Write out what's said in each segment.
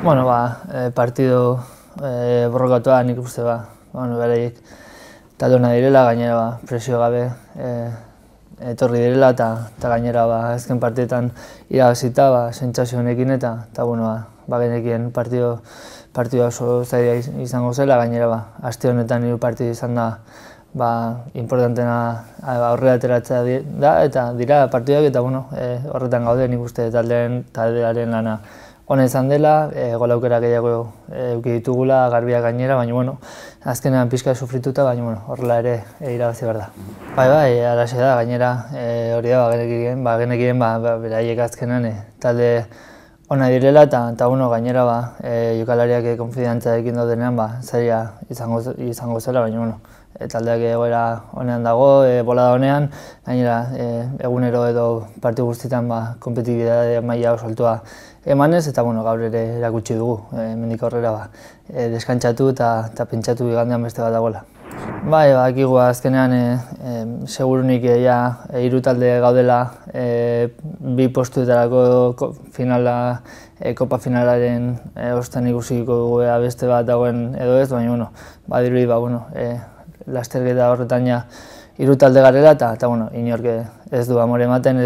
Bueno, partido borrokatua nik uste beraiek talde ona direla, gainera presio gabe etorri direla eta gainera azken partietan irabazita sentsazio honekin eta genekien partidua oso zaila izango zela, gainera aste honetan 3 partidu izan da importantena aurrera ateratzea da eta dira partiduak eta horretan gaude, nik uste taldearen lana ona izan dela, gol aukera gehiago eduki ditugula, garbiak gainera, baina azkenean pixka sufrituta, baina horrela ere irabazi behar da. Bai, araxe da, gainera hori da, genekien beraiek azkenean talde ona direla eta gainera jokalariak konfidantzarekin daudenean zaila izango zela, baina taldeak egoera honean dago, bolada honean, gainera egunero edo partidu guztietan konpetibitate maila oso altua emanez eta gaur ere erakutsi dugu, hemendik aurrera deskantsatu eta pentsatu igandean beste bat dagoela. Bai, badakigu azkenean segurunik 3 talde gaudela 2 postuetarako kopa finalaren ostean ikusiko dugu beste bat dagoen edo ez, baina badirudi lasterketa horretan 3 talde garela eta inork ez du amore ematen,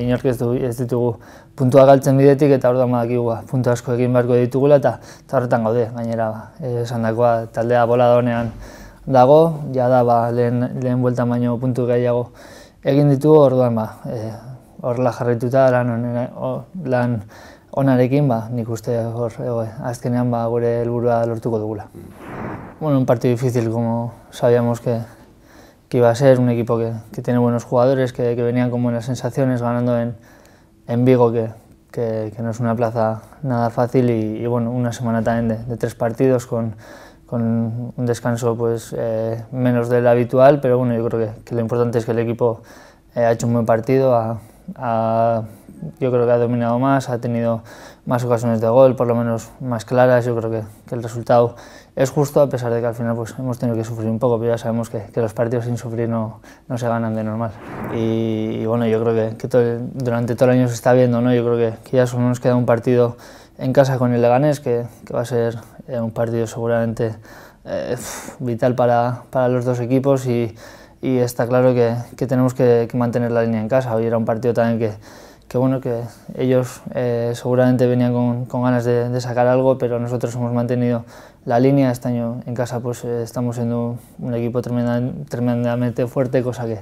inork ez ditugu puntua galtzen bidetik eta orduan badakigu puntu asko egin beharko ditugula eta horretan gaude, gainera esandakoa taldea bolada honean dago, jada lehen bueltan baino puntu gehiago egin ditugu, orduan horrela jarraituta lan onarekin nik uste azkenean gure helburua lortuko dugula. Un partido difícil, como sabíamos que iba a ser, un equipo que tiene buenos jugadores, que venían con buenas sensaciones, ganando en Vigo, que no es una plaza nada fácil, y una semana también de 3 partidos con un descanso menos del habitual, pero yo creo que lo importante es que el equipo ha hecho un buen partido, yo creo que ha dominado más, ha tenido más ocasiones de gol, por lo menos más claras. Yo creo que el resultado es justo, a pesar de que al final hemos tenido que sufrir un poco, pero ya sabemos que los partidos sin sufrir no se ganan de normal. Y yo creo que durante todo el año se está viendo, ¿no? Yo creo que ya solo nos queda un partido en casa con el Leganés, que va a ser un partido seguramente vital para los 2 equipos y está claro que tenemos que mantener la línea en casa. Hoy era un partido también que ellos seguramente venían con ganas de sacar algo, pero nosotros hemos mantenido la línea. Este año en casa estamos siendo un equipo tremendamente fuerte, cosa que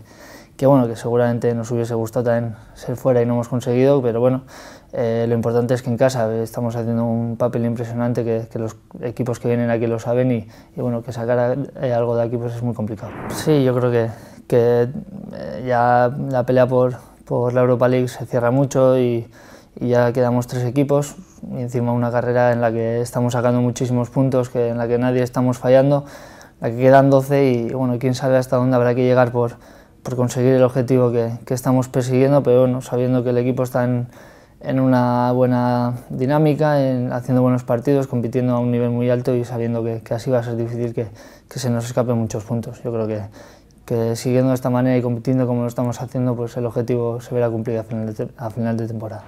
seguramente nos hubiese gustado también ser fuera y no hemos conseguido, pero lo importante es que en casa estamos haciendo un papel impresionante, que los equipos que vienen aquí lo saben y que sacar algo de aquí es muy complicado. Sí, yo creo que ya la pelea por la Europa League se cierra mucho y ya quedamos 3 equipos y encima una carrera en la que estamos sacando muchísimos puntos, en la que nadie estamos fallando, en la que quedan 12 y quién sabe hasta dónde habrá que llegar por conseguir el objetivo que estamos persiguiendo, pero sabiendo que el equipo está en una buena dinámica, haciendo buenos partidos, compitiendo a un nivel muy alto y sabiendo que así va a ser difícil que se nos escapen muchos puntos. Yo creo que siguiendo de esta manera y compitiendo como lo estamos haciendo, el objetivo se verá cumplido a final de temporada.